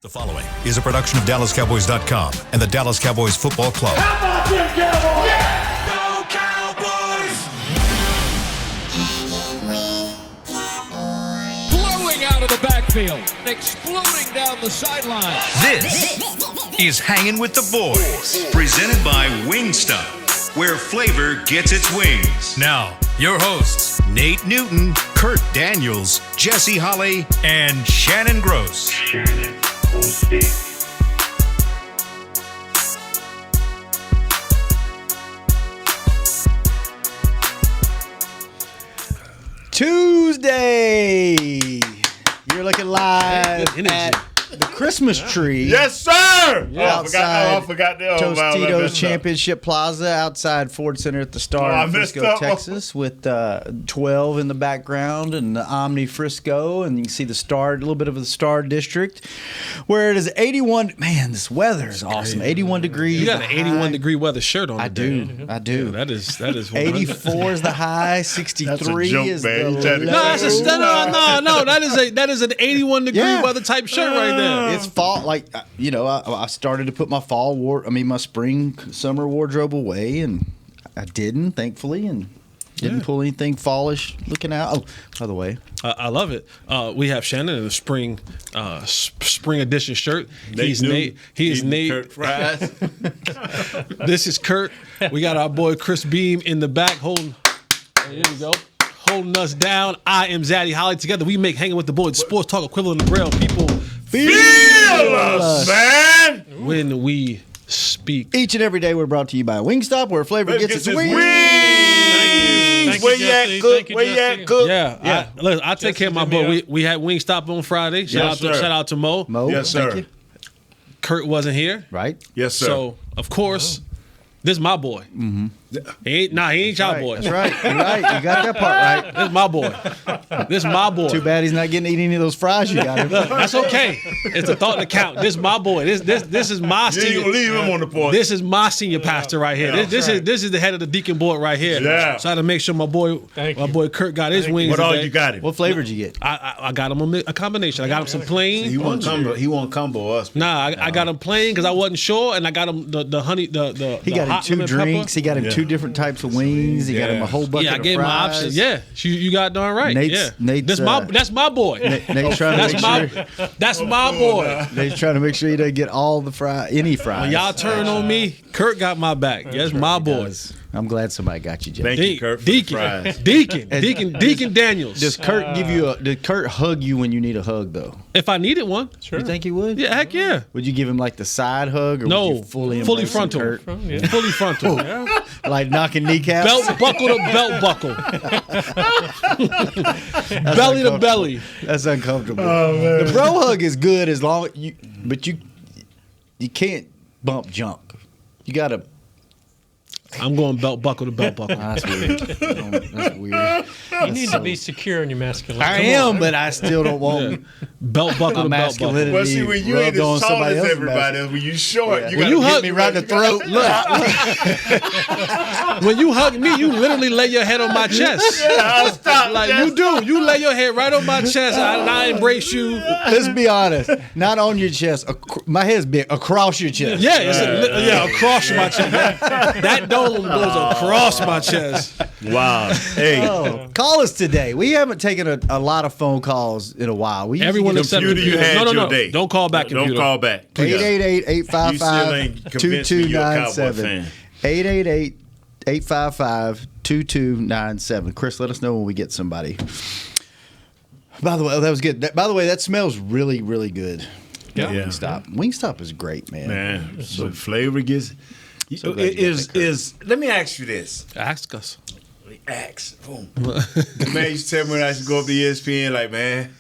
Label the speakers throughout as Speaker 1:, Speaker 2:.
Speaker 1: The following is a production of DallasCowboys.com and the Dallas Cowboys Football Club.
Speaker 2: How about them Cowboys?
Speaker 3: Yeah! Go Cowboys!
Speaker 4: Blowing out of the backfield, exploding down the sideline.
Speaker 1: This is Hangin' with the Boys, presented by Wingstop, where flavor gets its wings. Now, your hosts, Nate Newton, Kurt Daniels, Jesse Holley, and Shannon Gross.
Speaker 5: Tuesday. You're looking live at the Christmas tree.
Speaker 2: Yes, sir.
Speaker 5: Outside
Speaker 2: I forgot that.
Speaker 5: Tostitos Championship Plaza outside Ford Center at the Star in Frisco, Texas, with 12 in the background and the Omni Frisco, and you can see the Star, a little bit of the Star District, where it is 81. Man, this weather is awesome. 81 degrees.
Speaker 6: You got an 81 degree weather shirt on.
Speaker 5: I do.
Speaker 6: Yeah, that is
Speaker 5: 84 is the high. 63
Speaker 2: joke,
Speaker 5: is
Speaker 2: man.
Speaker 5: the
Speaker 2: No,
Speaker 5: low.
Speaker 6: no. That is an 81 degree weather type shirt right there.
Speaker 5: It's fall, I started to put my my spring, summer wardrobe away, and I didn't, thankfully, and didn't pull anything fallish looking out. Oh, by the way,
Speaker 6: I love it. We have Shannon in a spring edition shirt. He's
Speaker 2: Newton,
Speaker 6: Nate. He is Nate.
Speaker 2: Kurt fries.
Speaker 6: This is Kurt. We got our boy Chris Beam in the back holding. Here we go. Holding us down. I am Zaddy Holly. Together we make Hanging with the Boys, sports talk equivalent of Braille. People
Speaker 2: Feel us, man.
Speaker 6: when we speak.
Speaker 5: each and every day we're brought to you by Wingstop, where flavor gets its wings.
Speaker 2: Wings. Where you at, Cook? Where you at, Cook?
Speaker 6: Yeah. I take care of my boy. We had Wingstop on Friday. Shout out to Mo.
Speaker 2: Yes, sir.
Speaker 5: Thank you.
Speaker 6: Kurt wasn't here.
Speaker 5: Right?
Speaker 2: Yes, sir.
Speaker 6: So, of course, this is my boy. Mm-hmm. He ain't y'all boy.
Speaker 5: That's right. You're right. You got that part right.
Speaker 6: This is my boy.
Speaker 5: Too bad he's not getting to eat any of those fries you got him.
Speaker 6: That's okay. It's a thought to count. This is my boy. This is my
Speaker 2: You ain't
Speaker 6: senior.
Speaker 2: gonna leave him on the porch.
Speaker 6: This is my senior pastor right here. This is the head of the deacon board right here.
Speaker 2: Yeah.
Speaker 6: So I had to make sure my boy Kurt got his wings.
Speaker 2: What all
Speaker 6: today.
Speaker 2: you got him?
Speaker 5: What flavor did you get?
Speaker 6: I got him a combination. I got him some plain.
Speaker 2: He won't combo us.
Speaker 6: Nah, I got him plain because I wasn't sure, and I got him the honey the
Speaker 5: He got him
Speaker 6: hot
Speaker 5: 2
Speaker 6: lemon
Speaker 5: drinks.
Speaker 6: pepper.
Speaker 5: He got him 2 different types of wings. He got him a whole bucket
Speaker 6: Yeah, I
Speaker 5: of
Speaker 6: gave him my
Speaker 5: fries.
Speaker 6: options. Yeah, you got darn right.
Speaker 5: Nate's-
Speaker 6: That's my boy.
Speaker 5: Nate's trying to make sure.
Speaker 6: That's my boy.
Speaker 5: Nate's trying to make sure he doesn't get all the any fries.
Speaker 6: When y'all turn on me, Kurt got my back. That's my boy.
Speaker 5: I'm glad somebody got you, Jeff.
Speaker 2: Thank you, Kurt, for the fries.
Speaker 6: Deacon Daniels.
Speaker 5: Does Kurt did Kurt hug you when you need a hug though?
Speaker 6: If I needed one,
Speaker 5: You think he would?
Speaker 6: yeah, heck yeah.
Speaker 5: Would you give him like the side hug or
Speaker 6: No,
Speaker 5: would you fully
Speaker 6: fully
Speaker 5: embrace him,
Speaker 6: frontal.
Speaker 5: Kurt?
Speaker 6: Fully frontal.
Speaker 5: Like knocking kneecaps?
Speaker 6: Belt buckle to belt buckle. Belly to belly.
Speaker 5: That's uncomfortable. The bro hug is good as long you can't bump junk. You gotta.
Speaker 6: I'm going belt buckle to belt buckle.
Speaker 5: That's weird. That's weird.
Speaker 7: You need to be secure in your masculinity.
Speaker 5: I am, but I still don't want
Speaker 6: Belt buckle
Speaker 5: my
Speaker 6: to belt buckle.
Speaker 5: masculinity
Speaker 2: Well, see, when you ain't
Speaker 5: rubbed on
Speaker 2: as tall
Speaker 5: somebody
Speaker 2: as
Speaker 5: else's
Speaker 2: everybody else, when you short, you
Speaker 6: When
Speaker 2: gotta
Speaker 6: you
Speaker 2: hit
Speaker 6: hug
Speaker 2: me
Speaker 5: right in the throat. Look.
Speaker 6: When you hug me, you literally lay your head on my chest.
Speaker 2: I'll stop.
Speaker 6: Like you do. You lay your head right on my chest and I embrace you.
Speaker 5: Let's be honest. Not on your chest. My head's big across your chest.
Speaker 6: Yeah, across my chest. That dome goes across my chest.
Speaker 2: Wow. Hey.
Speaker 5: Oh, call us today. We haven't taken a lot of phone calls in a while. We
Speaker 6: Everyone
Speaker 5: usually
Speaker 6: except
Speaker 2: Computer, you had
Speaker 6: no.
Speaker 2: your day.
Speaker 6: Don't call back,
Speaker 2: Don't
Speaker 6: computer.
Speaker 2: call back.
Speaker 5: get 888-855-2297. 888-855-2297. Chris, let us know when we get somebody. By the way, that was good. By the way, that smells really, really good.
Speaker 2: Yeah.
Speaker 5: Wingstop. Wingstop is great, man.
Speaker 2: Man, so flavor gets.
Speaker 5: So glad you got that,
Speaker 2: Let me ask you this.
Speaker 6: Ask us.
Speaker 2: Boom. Man used to tell me when I used to go up to ESPN, like, man,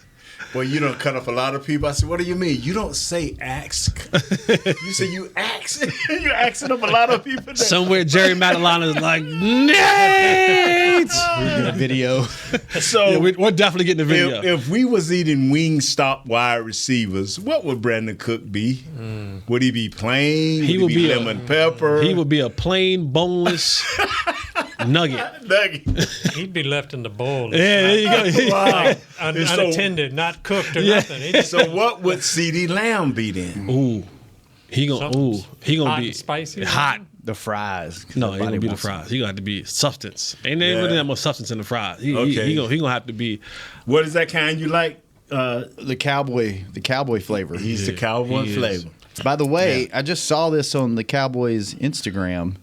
Speaker 2: boy, you don't cut off a lot of people. I said, what do you mean? You don't say ask. You say you ask. You're asking up a lot of people.
Speaker 6: Somewhere Jerry Madelon is like, Nate!
Speaker 5: We're getting a video.
Speaker 2: So
Speaker 6: Yeah, we're definitely getting the video.
Speaker 2: if we was eating Wingstop wide receivers, what would Brandon Cook be? Would he be plain?
Speaker 6: He
Speaker 2: would
Speaker 6: would
Speaker 2: he be
Speaker 6: be
Speaker 2: lemon pepper?
Speaker 6: He would be a plain, boneless nugget.
Speaker 7: He'd be left in the bowl.
Speaker 6: Yeah, there you go.
Speaker 2: Wow.
Speaker 7: Unattended, not cooked or nothing. He just
Speaker 2: So what would CD Lamb be then?
Speaker 6: Ooh, he gonna
Speaker 7: hot
Speaker 6: be
Speaker 7: and spicy.
Speaker 6: hot.
Speaker 5: The fries.
Speaker 6: No, he gonna be the fries. He gonna have to be substance. Ain't there really that much substance in the fries. He gonna have to be.
Speaker 2: What is that kind you like?
Speaker 5: The cowboy flavor.
Speaker 2: He's the cowboy
Speaker 6: he is.
Speaker 2: flavor.
Speaker 5: By the way, I just saw this on the Cowboys Instagram.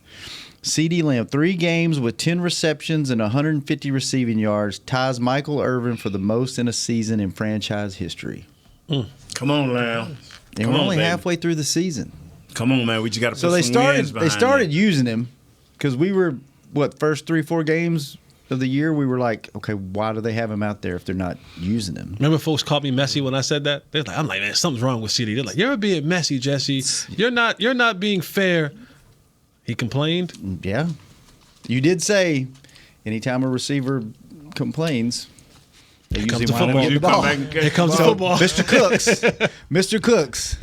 Speaker 5: CeeDee Lamb, 3 games with 10 receptions and 150 receiving yards, ties Michael Irvin for the most in a season in franchise history.
Speaker 2: Come on, Lamb.
Speaker 5: And
Speaker 2: Come
Speaker 5: we're
Speaker 2: on,
Speaker 5: only
Speaker 2: baby.
Speaker 5: halfway through the season.
Speaker 2: Come on, man. We just got to put
Speaker 5: So they
Speaker 2: some wins behind
Speaker 5: started
Speaker 2: it.
Speaker 5: using him because we were first 3-4 games of the year we were like, okay, why do they have him out there if they're not using him?
Speaker 6: Remember, folks called me messy when I said that. They're like, I'm like, man, something's wrong with CD. They're like, you're being messy, Jesse. You're not being fair. He complained.
Speaker 5: Yeah, you did say anytime a receiver complains, they
Speaker 6: comes
Speaker 5: usually
Speaker 6: the
Speaker 5: want him to get the
Speaker 6: football.
Speaker 5: ball.
Speaker 6: Here comes the football.
Speaker 5: Mr. Cooks,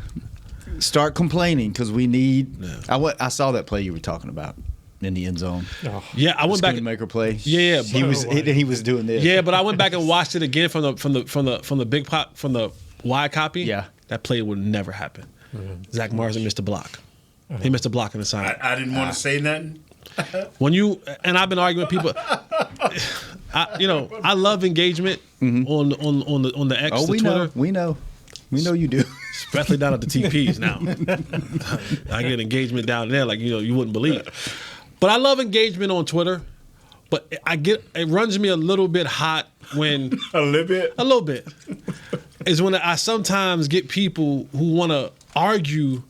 Speaker 5: start complaining because we need. I saw that play you were talking about in the end zone.
Speaker 6: Yeah, I went back.
Speaker 5: Maker play.
Speaker 6: Yeah,
Speaker 5: he was doing this.
Speaker 6: Yeah, but I went back and watched it again from the big pop from the wide copy.
Speaker 5: Yeah.
Speaker 6: That play would never happen. Zach Martin missed a block. He missed a block in the side.
Speaker 2: I didn't want to say nothing.
Speaker 6: When you and I've been arguing with people. I love engagement on the X,
Speaker 5: Oh,
Speaker 6: the
Speaker 5: we
Speaker 6: Twitter.
Speaker 5: know. We know you do.
Speaker 6: Especially down at the TPs now. I get engagement down there like you wouldn't believe. But I love engagement on Twitter. But it runs me a little bit hot when
Speaker 2: A little bit.
Speaker 6: is when I sometimes get people who want to argue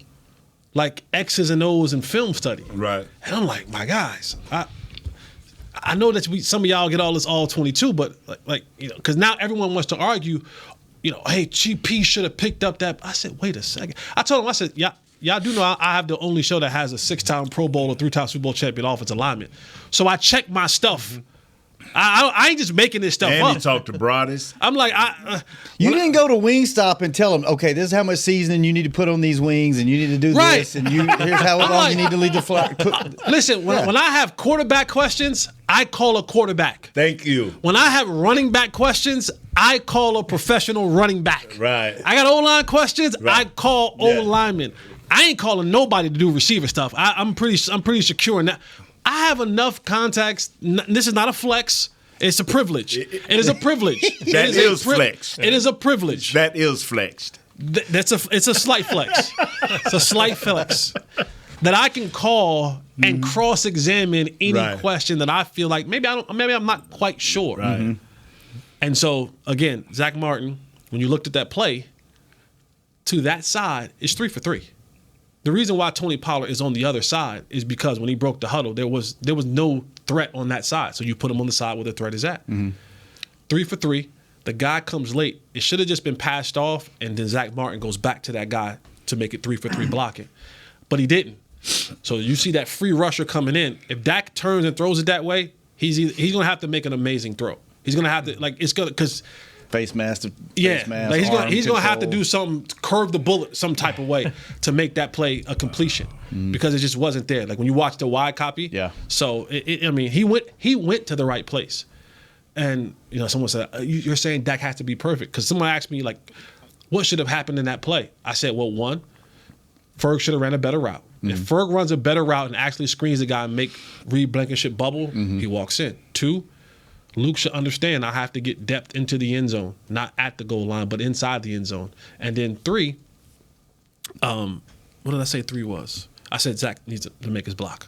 Speaker 6: like X's and O's in film study.
Speaker 2: Right.
Speaker 6: And I'm like, my guys, I know that some of y'all get all this all 22, but because now everyone wants to argue, hey, GP should have picked up that. I said, wait a second. I told him, I said, y'all do know I have the only show that has a 6-time Pro Bowl or 3-time Super Bowl champion offensive lineman. So I check my stuff. I ain't just making this stuff
Speaker 2: And
Speaker 6: up.
Speaker 2: he talked to Broadus.
Speaker 6: I'm like,
Speaker 5: You didn't go to Wingstop and tell them, okay, this is how much seasoning you need to put on these wings, and you need to do
Speaker 6: Right.
Speaker 5: this, and here's how long
Speaker 6: like-
Speaker 5: you need to leave the fly.
Speaker 6: listen, when I have quarterback questions, I call a quarterback.
Speaker 2: Thank you.
Speaker 6: When I have running back questions, I call a professional running back.
Speaker 2: Right.
Speaker 6: I got O-line questions,
Speaker 2: Right.
Speaker 6: I call
Speaker 2: Yeah.
Speaker 6: O-linemen. I ain't calling nobody to do receiver stuff. I'm pretty secure in that. I have enough contacts. This is not a flex. It's a privilege. It is a privilege.
Speaker 2: That is flexed.
Speaker 6: It is a privilege.
Speaker 2: That is flexed.
Speaker 6: It's a slight flex. It's a slight flex that I can call and cross-examine any
Speaker 2: Right.
Speaker 6: question that I feel like maybe I'm not quite sure.
Speaker 2: Right.
Speaker 6: And so again, Zach Martin, when you looked at that play, to that side, it's 3 for 3. The reason why Tony Pollard is on the other side is because when he broke the huddle, there was no threat on that side. So you put him on the side where the threat is at. 3 for 3. The guy comes late. It should have just been passed off, and then Zach Martin goes back to that guy to make it 3 for 3 blocking. But he didn't. So you see that free rusher coming in. If Dak turns and throws it that way, he's going to have to make an amazing throw. He's going to have to because
Speaker 5: Face mask.
Speaker 6: yeah, like he's gonna have to do something, curve the bullet some type of way to make that play a completion because it just wasn't there. Like when you watch the wide copy,
Speaker 5: Yeah.
Speaker 6: So he went to the right place, and someone said you're saying Dak has to be perfect because someone asked me like, what should have happened in that play? I said, well, one, Ferg should have ran a better route. If Ferg runs a better route and actually screens the guy and make Reed Blankenship bubble, he walks in. 2, Luke should understand I have to get depth into the end zone, not at the goal line, but inside the end zone. And then 3, what did I say 3 was? I said Zach needs to make his block.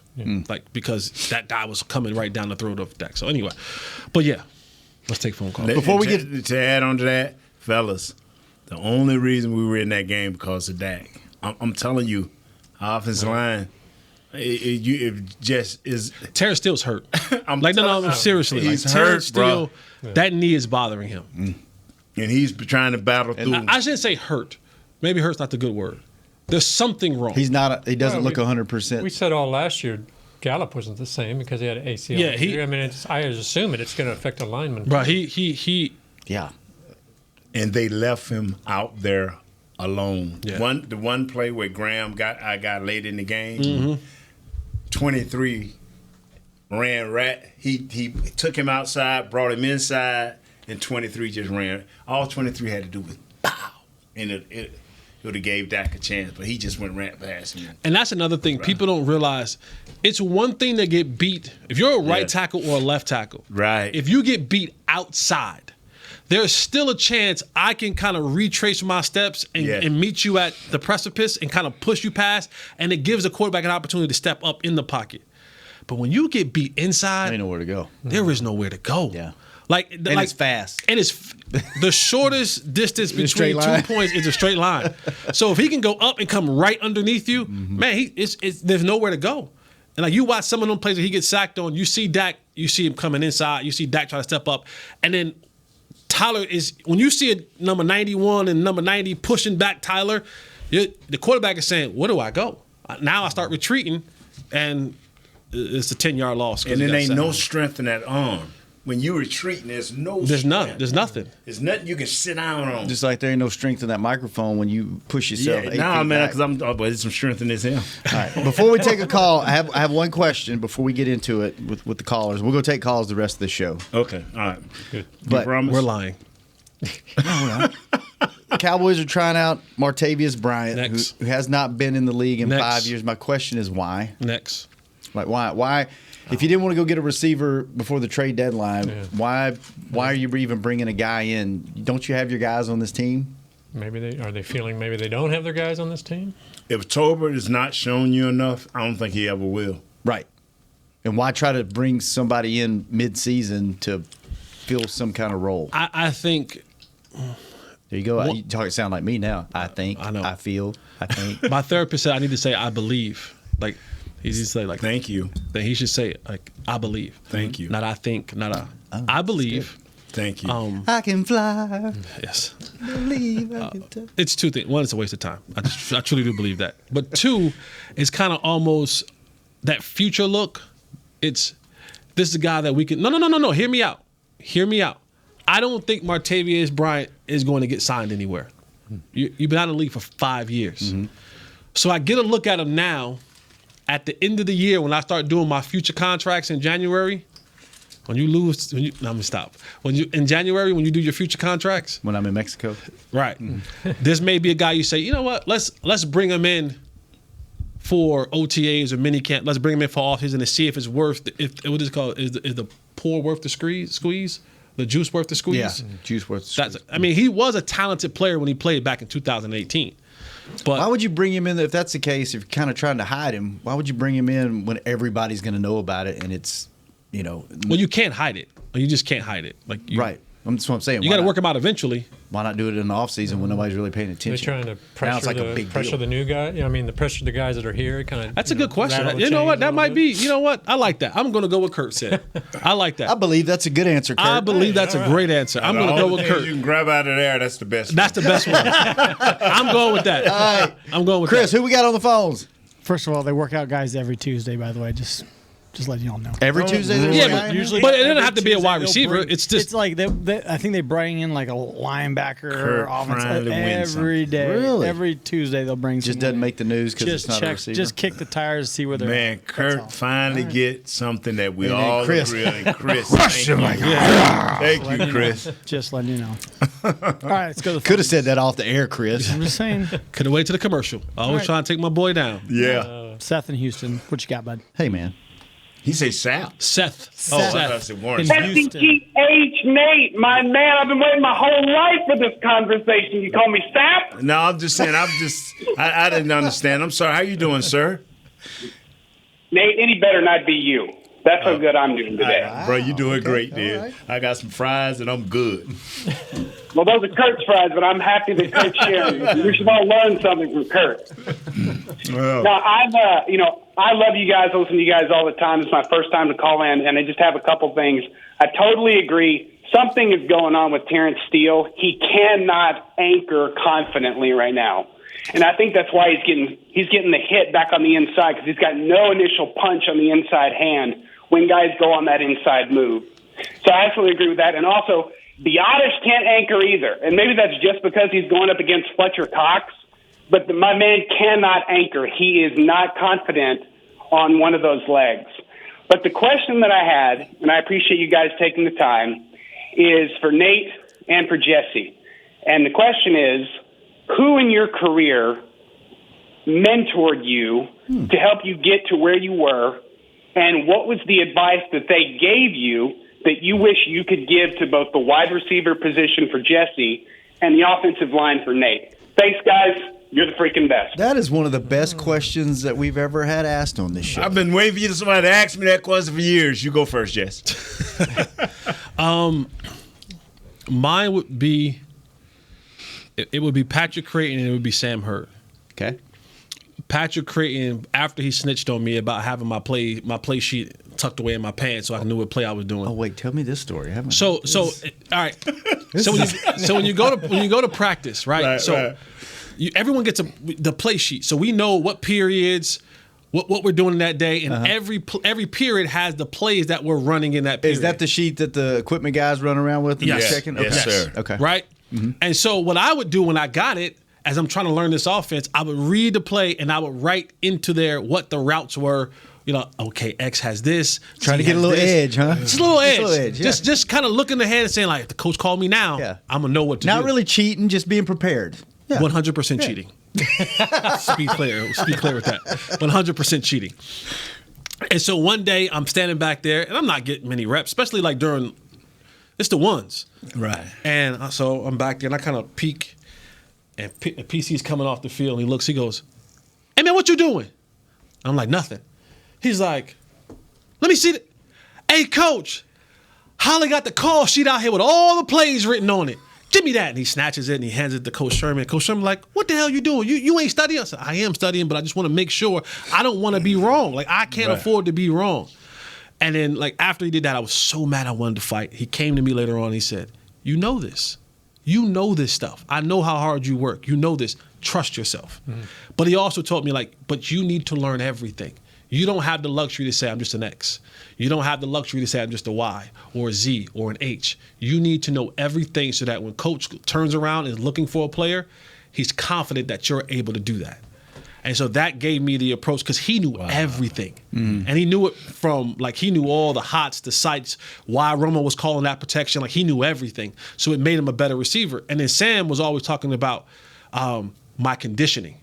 Speaker 6: Because that guy was coming right down the throat of Dak. So anyway, but yeah, let's take phone calls.
Speaker 5: Before we
Speaker 2: get to add on to that, fellas, the only reason we were in that game because of Dak. I'm telling you, our offensive line, it just is.
Speaker 6: Terrence Steele's hurt.
Speaker 2: I'm
Speaker 6: Seriously.
Speaker 2: He's
Speaker 6: like,
Speaker 2: hurt,
Speaker 6: Terrence Steele,
Speaker 2: bro.
Speaker 6: that knee is bothering him.
Speaker 2: And he's trying to battle through.
Speaker 6: I shouldn't say hurt. Maybe hurt's not the good word. There's something wrong.
Speaker 5: He doesn't look
Speaker 7: we
Speaker 5: 100%.
Speaker 7: said all last year Gallup wasn't the same because he had an ACL.
Speaker 6: Yeah,
Speaker 7: I was assuming it's going to affect a lineman.
Speaker 6: Bro, he
Speaker 5: Yeah.
Speaker 2: And they left him out there alone.
Speaker 6: Yeah.
Speaker 2: The one play where I got late in the game, 23 ran rat. He took him outside, brought him inside, and 23 just ran. All 23 had to do was pow, and it would have gave Dak a chance, but he just went ran past him.
Speaker 6: And that's another thing people don't realize. It's one thing to get beat if you're a right tackle or a left tackle.
Speaker 2: Right.
Speaker 6: If you get beat outside, there's still a chance I can kind of retrace my steps and meet you at the precipice and kind of push you past, and it gives the quarterback an opportunity to step up in the pocket. But when you get beat inside,
Speaker 5: ain't nowhere to go.
Speaker 6: There is nowhere to go.
Speaker 5: Yeah.
Speaker 6: It's
Speaker 5: fast.
Speaker 6: And it's the shortest distance between 2 points is a straight line. So if he can go up and come right underneath you, man, there's nowhere to go. And like you watch some of them plays that he gets sacked on, you see Dak, you see him coming inside, you see Dak try to step up, and then Tyler is when you see a number 91 and number 90 pushing back Tyler, the quarterback is saying, "Where do I go?" Now I start retreating, and it's a 10-yard loss.
Speaker 2: And there ain't no strength in that arm. When you retreating, there's none.
Speaker 6: There's nothing.
Speaker 2: There's nothing you can sit down on.
Speaker 5: Just like there ain't no strength in that microphone when you push yourself.
Speaker 2: Yeah, man, because but there's some strength in this here.
Speaker 5: All right. Before we take a call, I have one question before we get into it with the callers. We're going to take calls the rest of the show.
Speaker 2: Okay. All right.
Speaker 7: Good.
Speaker 5: But
Speaker 6: we're lying.
Speaker 5: No. Cowboys are trying out Martavius Bryant,
Speaker 6: Next.
Speaker 5: who has not been in the league in
Speaker 6: Next.
Speaker 5: 5 years. My question is why?
Speaker 6: Next.
Speaker 5: Like why? If you didn't want to go get a receiver before the trade deadline, why are you even bringing a guy in? Don't you have your guys on this team?
Speaker 7: Maybe they feeling maybe they don't have their guys on this team?
Speaker 2: If Tolbert has not shown you enough, I don't think he ever will.
Speaker 5: Right. And why try to bring somebody in mid-season to fill some kind of role?
Speaker 6: I think.
Speaker 5: There you go. You sound like me now. I think.
Speaker 6: I know.
Speaker 5: I feel. I think.
Speaker 6: My therapist said I need to say I believe. Like he needs to say like
Speaker 2: thank you.
Speaker 6: Then he should say it like I believe.
Speaker 2: Thank you.
Speaker 6: Not I think. Not I believe.
Speaker 2: Thank you.
Speaker 5: I can fly.
Speaker 6: Yes.
Speaker 5: Believe I can touch.
Speaker 6: It's two things. One, it's a waste of time. I truly do believe that. But two, it's kind of almost that future look. This is a guy that we can. No. Hear me out. I don't think Martavius Bryant is going to get signed anywhere. You've been out of the league for 5 years. Mm-hmm. So I get a look at him now at the end of the year when I start doing my future contracts in January. When you lose, I'm gonna stop. In January, when you do your future contracts,
Speaker 5: when I'm in Mexico,
Speaker 6: right? This may be a guy you say, you know what? Let's bring him in for OTAs or minicamp. Let's bring him in for offseason and see if it's worth. What is it called? Is the pour worth the squeeze? The juice worth the squeeze?
Speaker 5: Yeah, juice worth the squeeze.
Speaker 6: I mean, he was a talented player when he played back in 2018. But
Speaker 5: why would you bring him in if that's the case? If you're kind of trying to hide him, why would you bring him in when everybody's going to know about it and it's.
Speaker 6: Well, you can't hide it. You just can't hide it.
Speaker 5: Right. That's what I'm saying.
Speaker 6: You got to work him out eventually.
Speaker 5: Why not do it in the offseason when nobody's really paying attention?
Speaker 7: They're trying to pressure the new guy. The pressure the guys that are here.
Speaker 6: That's a good question. You know what? That might be. You know what? I like that. I'm going to go with Kurt said. I like that.
Speaker 5: I believe that's a good answer, Kurt.
Speaker 6: I believe that's a great answer. I'm going to go with Kurt.
Speaker 2: You can grab out of there. That's the best.
Speaker 6: That's the best one. I'm going with that.
Speaker 5: All right.
Speaker 6: I'm going with
Speaker 5: Chris,
Speaker 6: that.
Speaker 5: who we got on the phones?
Speaker 8: First of all, they work out guys every Tuesday, by the way. Just letting y'all know.
Speaker 5: Every Tuesday?
Speaker 6: Yeah, but it doesn't have to be a wide receiver. It's
Speaker 8: like I think they bring in like a linebacker or offensive every day.
Speaker 5: Really?
Speaker 8: Every Tuesday they'll bring
Speaker 5: just doesn't make the news because it's not a receiver.
Speaker 8: Just kick the tires, see where they're
Speaker 2: at. Kurt finally get something that we all
Speaker 5: Chris.
Speaker 2: agree on. Chris. Thank you, Chris.
Speaker 8: Just letting you know. All right, let's go.
Speaker 5: Could have said that off the air, Chris.
Speaker 8: I'm just saying.
Speaker 6: Could have waited to the commercial. Always trying to take my boy down.
Speaker 2: Yeah.
Speaker 8: Seth in Houston. What you got, bud?
Speaker 5: Hey, man.
Speaker 2: He say Seth.
Speaker 6: Seth.
Speaker 2: Oh, I said Warren.
Speaker 9: S-E-T-H, Nate, my man. I've been waiting my whole life for this conversation. You call me Sap?
Speaker 2: No, I'm just saying. I didn't understand. I'm sorry. How you doing, sir?
Speaker 9: Nate, any better not be you. That's how good I'm doing today.
Speaker 2: Bro, you doing great, dude. Right. I got some fries and I'm good.
Speaker 9: Well, those are Kurt's fries, but I'm happy that Kurt's sharing. We should all learn something from Kurt.
Speaker 2: Well.
Speaker 9: Now, I love you guys. I listen to you guys all the time. It's my first time to call in, and I just have a couple things. I totally agree. Something is going on with Terrence Steele. He cannot anchor confidently right now. And I think that's why he's getting the hit back on the inside because he's got no initial punch on the inside hand when guys go on that inside move. So I absolutely agree with that. And also, Biotish can't anchor either. And maybe that's just because he's going up against Fletcher Cox. But my man cannot anchor. He is not confident on one of those legs. But the question that I had, and I appreciate you guys taking the time, is for Nate and for Jesse. And the question is, who in your career mentored you to help you get to where you were, and what was the advice that they gave you that you wish you could give to both the wide receiver position for Jesse and the offensive line for Nate? Thanks, guys. You're the freaking best.
Speaker 5: That is one of the best questions that we've ever had asked on this show.
Speaker 2: I've been waiting for you to somebody to ask me that question for years. You go first, Jess.
Speaker 6: Mine would be it would be Patrick Creighton and it would be Sam Hurd.
Speaker 5: Okay.
Speaker 6: Patrick Creighton, after he snitched on me about having my play sheet tucked away in my pants, so I knew what play I was doing.
Speaker 5: Oh wait, tell me this story. All
Speaker 6: right. So when you go to practice, right? Everyone gets the play sheet, so we know what periods, what we're doing that day, and every period has the plays that we're running in that period.
Speaker 5: Is that the sheet that the equipment guys run around with?
Speaker 6: Yes.
Speaker 5: Checking?
Speaker 2: Yes, sir.
Speaker 5: Okay.
Speaker 6: Right. Mm-hmm. And so what I would do when I got it, as I'm trying to learn this offense, I would read the play and I would write into there what the routes were. You know, okay, X has this.
Speaker 5: Trying to get a little edge, huh?
Speaker 6: Just a little edge.
Speaker 5: Yeah.
Speaker 6: Just kind of looking ahead and saying, like, if the coach called me now, I'm going to know what to do.
Speaker 5: Not really cheating, just being prepared. Yeah.
Speaker 6: 100% cheating. Be clear with that. 100% cheating. And so one day I'm standing back there and I'm not getting many reps, especially like during, it's the ones.
Speaker 2: Right.
Speaker 6: And so I'm back there and I kind of peek. And PC's coming off the field, and he looks, he goes, "Hey, man, what you doing?" I'm like, "Nothing." He's like, "Let me see it." "Hey, coach, Holly got the call sheet out here with all the plays written on it. Give me that." And he snatches it, and he hands it to Coach Sherman. Coach Sherman like, "What the hell you doing? You ain't studying?" I said, "I am studying, but I just want to make sure. I don't want to be wrong. Like, I can't afford to be wrong." And then, like, after he did that, I was so mad I wanted to fight. He came to me later on, and he said, "You know this. You know this stuff. I know how hard you work. You know this. Trust yourself." Mm-hmm. But he also told me, like, but you need to learn everything. You don't have the luxury to say I'm just an X. You don't have the luxury to say I'm just a Y or a Z or an H. You need to know everything so that when coach turns around and is looking for a player, he's confident that you're able to do that. And so that gave me the approach because he knew everything. Mm. And he knew it from, like, he knew all the hots, the sites, why Romo was calling that protection. Like, he knew everything. So it made him a better receiver. And then Sam was always talking about my conditioning.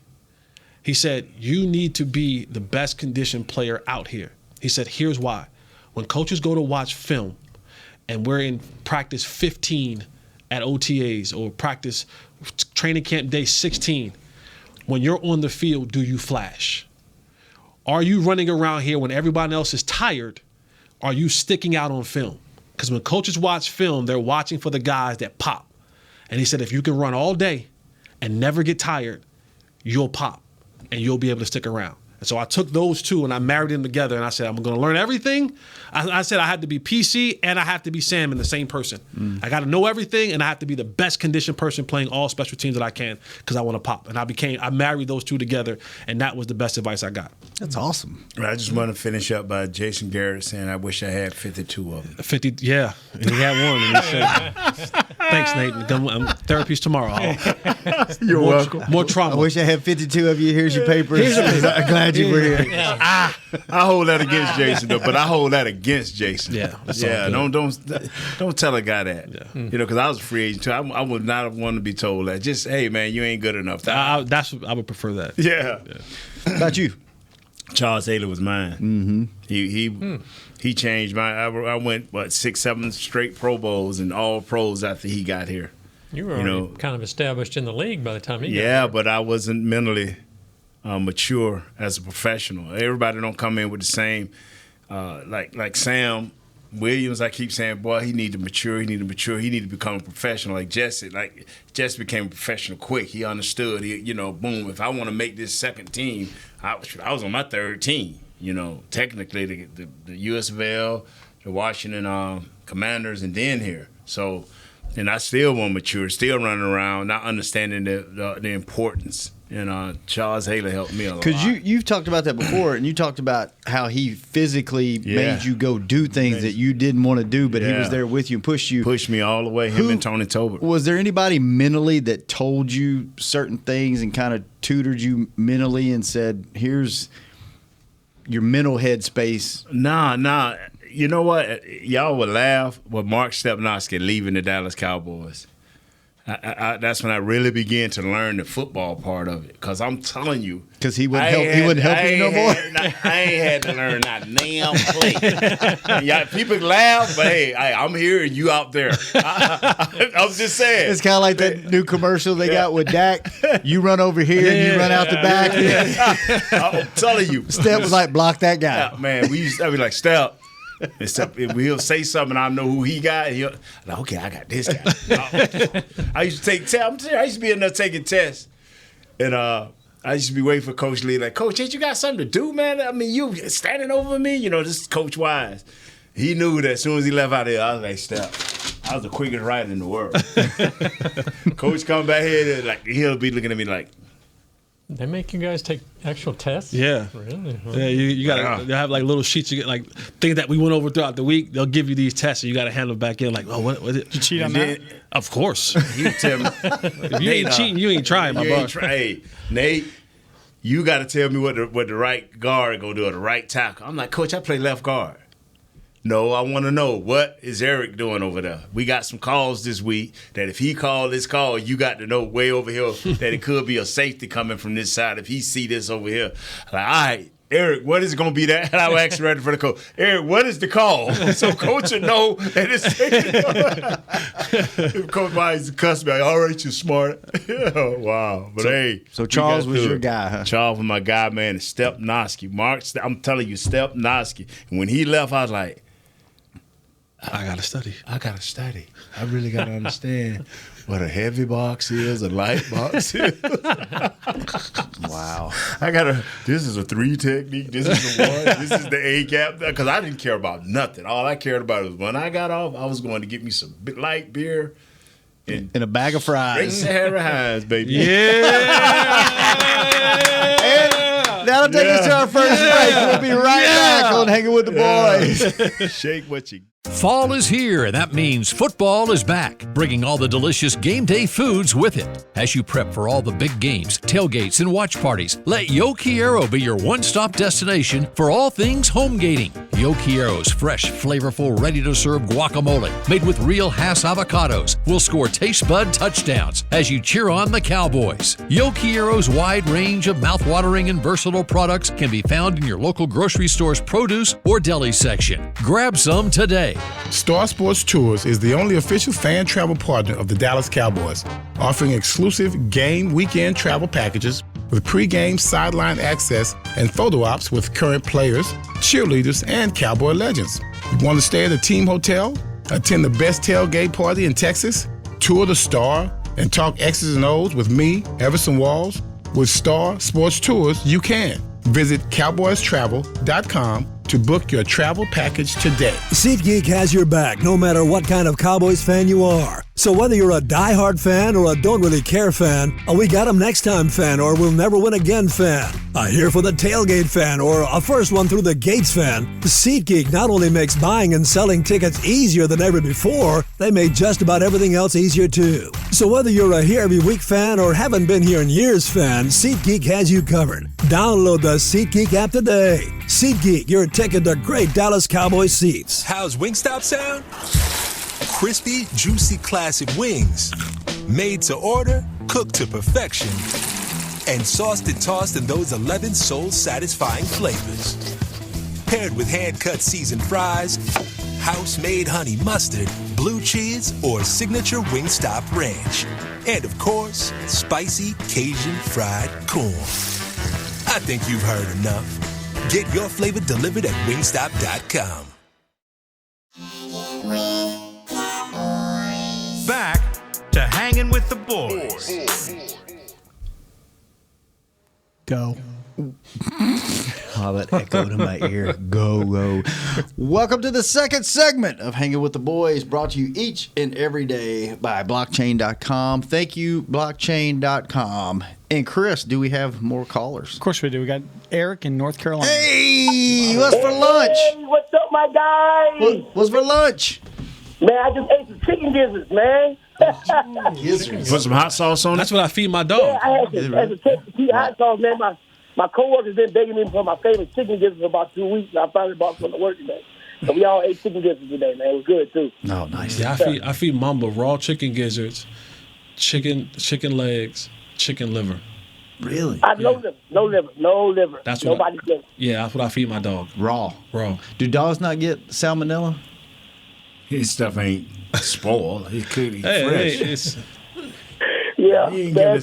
Speaker 6: He said, you need to be the best conditioned player out here. He said, here's why. When coaches go to watch film and we're in practice 15 at OTAs or practice training camp day 16, when you're on the field, do you flash? Are you running around here when everybody else is tired? Are you sticking out on film? Because when coaches watch film, they're watching for the guys that pop. And he said, if you can run all day and never get tired, you'll pop and you'll be able to stick around. And so I took those two and I married them together and I said, I'm going to learn everything. I said I had to be PC and I have to be Sam in the same person. I got to know everything and I have to be the best conditioned person playing all special teams that I can because I want to pop. And I married those two together and that was the best advice I got.
Speaker 5: That's awesome.
Speaker 2: I just want to finish up by Jason Garrett saying, I wish I had 52 of them.
Speaker 6: 50, yeah. And he had one. And he said, thanks, Nate. Therapy's tomorrow.
Speaker 2: You're welcome.
Speaker 6: More trauma.
Speaker 5: I wish I had 52 of you. Here's your papers. I'm glad you were here.
Speaker 2: I hold that against Jason, though, but I hold that against Jason.
Speaker 6: Yeah.
Speaker 2: Don't tell a guy that.
Speaker 6: Yeah.
Speaker 2: You know, because I was a free agent, too. I would not have wanted to be told that. Just, hey, man, you ain't good enough.
Speaker 6: I would prefer that.
Speaker 2: Yeah.
Speaker 5: How about you?
Speaker 2: Charles Haley was mine.
Speaker 5: Mm-hmm.
Speaker 2: He changed my. I went 6, 7 straight Pro Bowls and all pros after he got here.
Speaker 7: You were already kind of established in the league by the time he got here.
Speaker 2: Yeah, but I wasn't mentally mature as a professional. Everybody don't come in with the same. Like Sam Williams, I keep saying, boy, he need to mature. He need to mature. He need to become a professional. Like Jesse became a professional quick. He understood. Boom. If I want to make this second team, I was on my third team. Technically the USFL, the Washington Commanders, and then here. So, and I still want to mature. Still running around, not understanding the importance. And Charles Haley helped me a lot.
Speaker 5: Because you've talked about that before, and you talked about how he physically made you go do things that you didn't want to do, but he was there with you and pushed you.
Speaker 2: Pushed me all the way, him and Tony Tolbert.
Speaker 5: Was there anybody mentally that told you certain things and kind of tutored you mentally and said, here's mental headspace.
Speaker 2: Nah. You know what? Y'all would laugh with Mark Stepnoski leaving the Dallas Cowboys. That's when I really began to learn the football part of it. Because I'm telling you.
Speaker 5: Because he wouldn't help you no more?
Speaker 2: I ain't had to learn not damn play. Yeah, people laugh, but hey, I'm here and you out there. I was just saying.
Speaker 5: It's kind of like that new commercial they got with Dak. You run over here and you run out the back.
Speaker 2: I'm telling you.
Speaker 5: Step was like, block that guy.
Speaker 2: Yeah, man, I'd be like, Step. Except if he'll say something, I know who he got. And he'll like, okay, I got this guy. I used to take tests. I used to be in there taking tests, and I used to be waiting for Coach Lee. Like, Coach, ain't you got something to do, man? I mean, you standing over me, this is Coach Wise. He knew that as soon as he left out there, I was like, Step. I was the quickest writer in the world. Coach come back here, and like he'll be looking at me like.
Speaker 7: They make you guys take actual tests?
Speaker 6: Yeah.
Speaker 7: Really?
Speaker 6: Yeah, you got to have like little sheets. You get like things that we went over throughout the week. They'll give you these tests and you got to handle back in like, oh, what was it?
Speaker 8: Did you cheat on that?
Speaker 6: Of course.
Speaker 2: He tell me,
Speaker 6: If you ain't cheating, you ain't trying, my boy.
Speaker 2: Hey, Nate, you got to tell me what the right guard gonna do or the right tackle. I'm like, Coach, I play left guard. No, I want to know, what is Eric doing over there? We got some calls this week that if he called this call, you got to know way over here that it could be a safety coming from this side if he see this over here. Like, all right, Eric, what is it going to be that? And I would ask ready for the coach, Eric, what is the call? So coach would know that it's safety. If Coach Myers cuss me, like, all right, you're smart. Oh, wow. But hey.
Speaker 5: So Charles was your guy, huh?
Speaker 2: Charles was my guy, man. Stepnoski. Mark, I'm telling you, Stepnoski. And when he left, I was like,
Speaker 6: I got to study.
Speaker 2: I really got to understand what a heavy box is, a light box is.
Speaker 5: Wow.
Speaker 2: This is a 3 technique. This is a 1. This is the A gap. Because I didn't care about nothing. All I cared about was when I got off, I was going to get me some light beer.
Speaker 5: And a bag of fries.
Speaker 2: Sahara Hines, baby.
Speaker 5: That'll take us to our first break. We'll be right back on Hanging with the Boys.
Speaker 2: Shake what you.
Speaker 1: Fall is here, and that means football is back, bringing all the delicious game day foods with it. As you prep for all the big games, tailgates, and watch parties, let Yo Quiero be your one-stop destination for all things home gating. Yo Quiero's fresh, flavorful, ready-to-serve guacamole, made with real Hass avocados, will score taste bud touchdowns as you cheer on the Cowboys. Yo Quiero's wide range of mouth-watering and versatile products can be found in your local grocery store's produce or deli section. Grab some today.
Speaker 10: Star Sports Tours is the only official fan travel partner of the Dallas Cowboys, offering exclusive game weekend travel packages with pre-game sideline access and photo ops with current players, cheerleaders, and Cowboy legends. You want to stay at a team hotel, attend the best tailgate party in Texas, tour the Star, and talk X's and O's with me, Everson Walls? With Star Sports Tours, you can. Visit cowboystravel.com to book your travel package today.
Speaker 11: SeatGeek has your back no matter what kind of Cowboys fan you are. So whether you're a diehard fan or a don't really care fan, a we got 'em next time fan or we'll never win again fan, a here for the tailgate fan or a first one through the gates fan, SeatGeek not only makes buying and selling tickets easier than ever before, they made just about everything else easier too. So whether you're a here every week fan or haven't been here in years fan, SeatGeek has you covered. Download the SeatGeek app today. SeatGeek, your ticket to great Dallas Cowboys seats.
Speaker 12: How's Wingstop sound? Crispy, juicy, classic wings. Made to order, cooked to perfection. And sauced and tossed in those 11 soul-satisfying flavors. Paired with hand-cut seasoned fries, house-made honey mustard, blue cheese, or signature Wingstop ranch. And of course, spicy Cajun fried corn. I think you've heard enough. Get your flavor delivered at wingstop.com.
Speaker 1: Back to Hanging with the Boys.
Speaker 8: Go.
Speaker 5: Oh, that echoed in my ear. Go. Welcome to the second segment of Hanging with the Boys, brought to you each and every day by blockchain.com. Thank you, blockchain.com. And Chris, do we have more callers?
Speaker 8: Of course we do. We got Eric in North Carolina.
Speaker 5: Hey, what's for lunch?
Speaker 13: Hey, what's up, my guys?
Speaker 5: What's for lunch?
Speaker 13: Man, I just ate some chicken gizzards, man.
Speaker 2: Put some hot sauce on it.
Speaker 6: That's what I feed my dog.
Speaker 13: Yeah, I had some Texas hot sauce, man. My coworkers been begging me for my favorite chicken gizzards for about 2 weeks, and I finally bought some to work today. So we all ate chicken gizzards today, man. It was good too.
Speaker 5: Oh, nice.
Speaker 6: Yeah, I feed Mamba raw chicken gizzards, chicken legs, chicken liver.
Speaker 5: Really?
Speaker 13: No liver.
Speaker 6: That's what
Speaker 13: Nobody gets.
Speaker 6: Yeah, that's what I feed my dog.
Speaker 5: Raw.
Speaker 6: Do
Speaker 5: dogs not get salmonella?
Speaker 2: His stuff ain't spoiled. He could eat
Speaker 6: Hey,
Speaker 2: fresh.
Speaker 13: Yeah.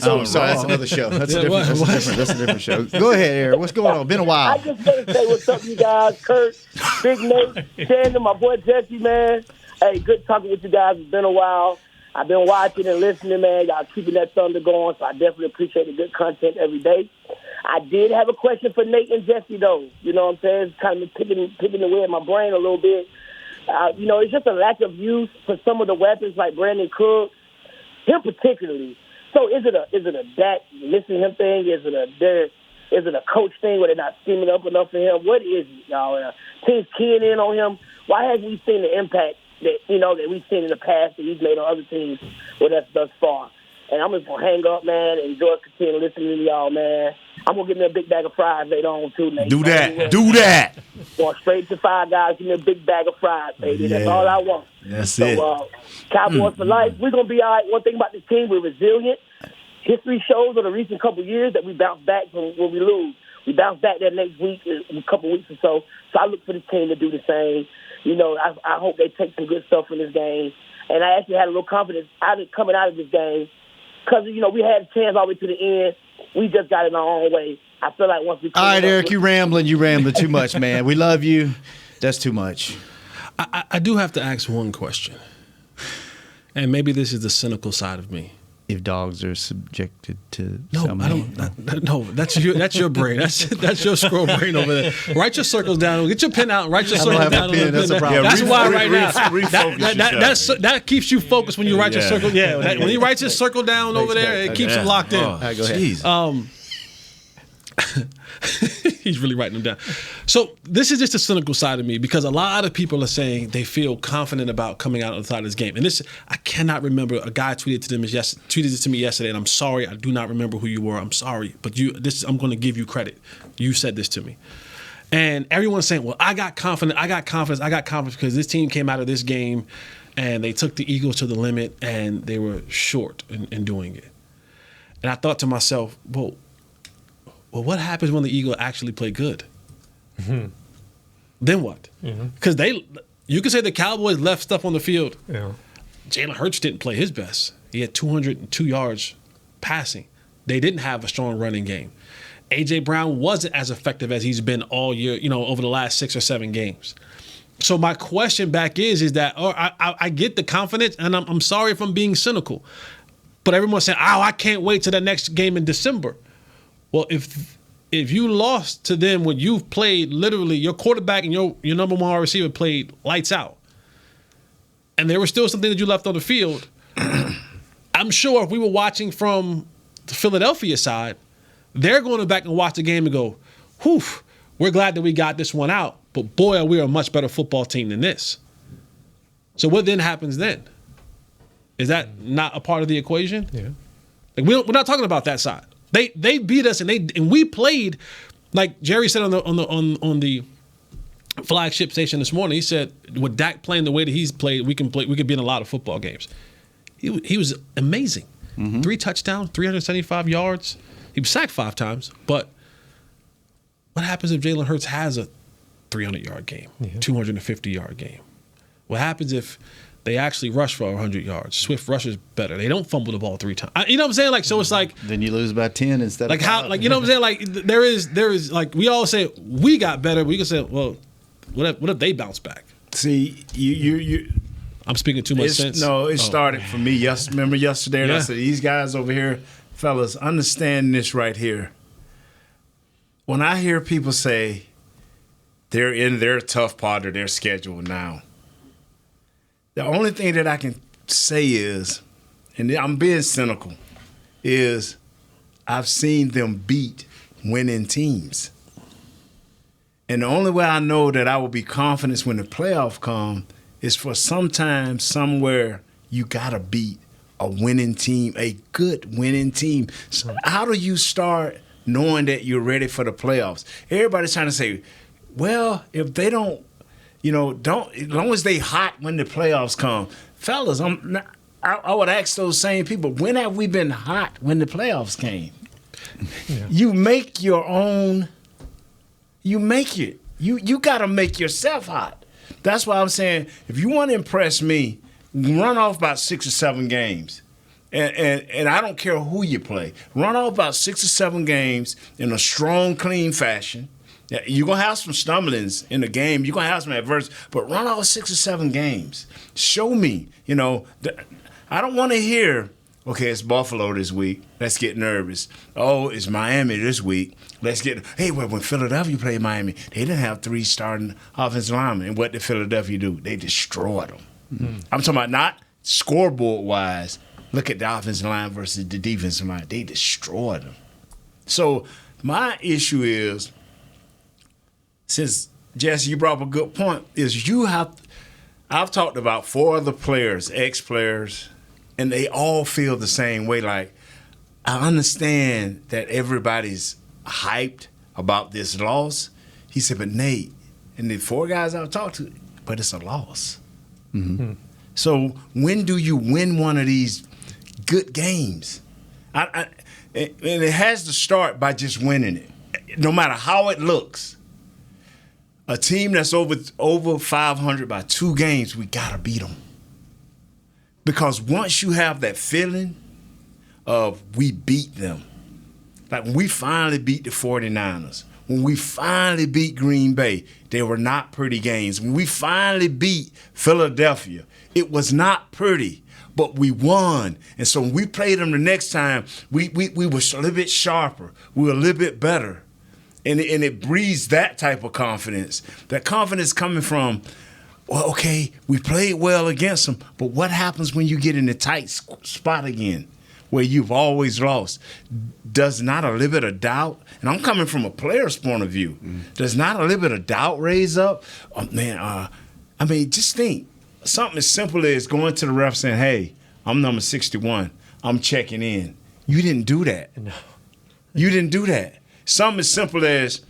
Speaker 5: Oh, sorry, that's another show. That's a different show. Go ahead, Eric. What's going on? Been a while.
Speaker 13: I just want to say what's up, you guys. Kurt, Big Nate, Shannon, my boy Jesse, man. Hey, good talking with you guys. It's been a while. I've been watching and listening, man. Y'all keeping that thunder going, so I definitely appreciate the good content every day. I did have a question for Nate and Jesse, though. You know what I'm saying? It's kind of picking away at my brain a little bit. It's just a lack of use for some of the weapons like Brandon Cooks, him particularly. So is it a Dak missing him thing? Is it a coach thing where they're not scheming up enough for him? What is it, y'all? Teams keying in on him. Why haven't we seen the impact that we've seen in the past that he's made on other teams with us thus far? And I'm just gonna hang up, man, and enjoy continuing listening to y'all, man. I'm gonna give me a big bag of fries later on too, Nate.
Speaker 2: Do that.
Speaker 13: Going straight to Five Guys, give me a big bag of fries, baby. That's all I want.
Speaker 2: That's it.
Speaker 13: Cowboys for life. We're gonna be all right. One thing about this team, we're resilient. History shows in the recent couple years that we bounce back from when we lose. We bounce back that next week, a couple weeks or so. So I look for this team to do the same. I hope they take some good stuff from this game. And I actually had a little confidence coming out of this game because, we had a chance all the way to the end. We just got in our own way. I feel like once we...
Speaker 5: All right, Eric, you rambling too much, man. We love you. That's too much.
Speaker 6: I do have to ask one question. And maybe this is the cynical side of me.
Speaker 5: If dogs are subjected to
Speaker 6: salmonella. No, that's your brain. That's your scroll brain over there. Write your circles down. Get your pen out and write your circles down.
Speaker 5: That's a problem.
Speaker 6: That's why right now. That keeps you focused when you write your circle. Yeah, when he writes his circle down over there, it keeps him locked in.
Speaker 5: Go ahead.
Speaker 6: He's really writing them down. So this is just the cynical side of me because a lot of people are saying they feel confident about coming out on the side of this game. And this, I cannot remember. A guy tweeted it to me yesterday, and I'm sorry, I do not remember who you were. I'm sorry, but I'm going to give you credit. You said this to me, and everyone's saying, "Well, I got confidence because this team came out of this game, and they took the Eagles to the limit, and they were short in doing it." And I thought to myself, well, what happens when the Eagles actually play good? Mm-hmm. Then what? Because you can say the Cowboys left stuff on the field.
Speaker 7: Yeah.
Speaker 6: Jalen Hurts didn't play his best. He had 202 yards passing. They didn't have a strong running game. A.J. Brown wasn't as effective as he's been all year, over the last 6 or 7 games. So my question back is that I get the confidence, and I'm sorry if I'm being cynical, but everyone's saying, I can't wait till the next game in December. Well, if you lost to them when you've played literally your quarterback and your number one wide receiver played lights out, and there was still something that you left on the field, I'm sure if we were watching from the Philadelphia side, they're going back and watch the game and go, whew, we're glad that we got this one out, but boy, are we a much better football team than this. So what then happens then? Is that not a part of the equation?
Speaker 7: Yeah.
Speaker 6: Like we're not talking about that side. They beat us and we played like Jerry said on the flagship station this morning. He said with Dak playing the way that he's played, we could be in a lot of football games. He was amazing. Mm-hmm. 3 touchdowns, 375 yards. He was sacked 5 times. But what happens if Jalen Hurts has a 300-yard game, 250-yard game? What happens if they actually rush for 100 yards? Swift rushes better. They don't fumble the ball 3 times. You know what I'm saying? Like, so it's like
Speaker 5: then you lose by 10 instead
Speaker 6: of
Speaker 5: 5.
Speaker 6: Like, you know what I'm saying? Like there is like we all say we got better. We can say, well, what if they bounce back?
Speaker 2: See, you
Speaker 6: I'm speaking too much sense.
Speaker 2: No, it started for me. Remember yesterday? And I said, these guys over here, fellas, understand this right here. When I hear people say they're in their tough part of their schedule now, the only thing that I can say is, and I'm being cynical, is I've seen them beat winning teams. And the only way I know that I will be confident when the playoff come is for sometimes, somewhere, you got to beat a winning team, a good winning team. So how do you start knowing that you're ready for the playoffs. Everybody's trying to say, well, if they don't, as long as they hot when the playoffs come. Fellas, I would ask those same people, when have we been hot when the playoffs came? Yeah. You make your own, you make it. You got to make yourself hot. That's why I'm saying, if you want to impress me, run off about 6 or 7 games. And I don't care who you play. Run off about 6 or 7 games in a strong, clean fashion. You're going to have some stumblings in the game. You're going to have some adversity. But run off 6 or 7 games. Show me. I don't want to hear, okay, it's Buffalo this week. Let's get nervous. Oh, it's Miami this week. Let's get – hey, when Philadelphia played Miami, they didn't have 3 starting offensive linemen. And what did Philadelphia do? They destroyed them. Mm-hmm. I'm talking about not scoreboard-wise. Look at the offensive line versus the defensive line. They destroyed them. So my issue is, since, Jesse, you brought up a good point, is I've talked about 4 other players, ex-players, and they all feel the same way. Like, I understand that everybody's hyped about this loss. He said, but Nate, and the 4 guys I've talked to, but it's a loss. Mm-hmm. So when do you win one of these good games? And it has to start by just winning it, no matter how it looks. A team that's over 500 by 2 games, we got to beat them. Because once you have that feeling of we beat them, like when we finally beat the 49ers, when we finally beat Green Bay, they were not pretty games. When we finally beat Philadelphia, it was not pretty, but we won. And so when we played them the next time, we were a little bit sharper. We were a little bit better. And it breeds that type of confidence. That confidence coming from, well, okay, we played well against them, but what happens when you get in the tight spot again where you've always lost? Does not a little bit of doubt, and I'm coming from a player's point of view, does not a little bit of doubt raise up? Just think. Something as simple as going to the ref saying, hey, I'm number 61. I'm checking in. You didn't do that. No. You didn't do that. Something as simple as,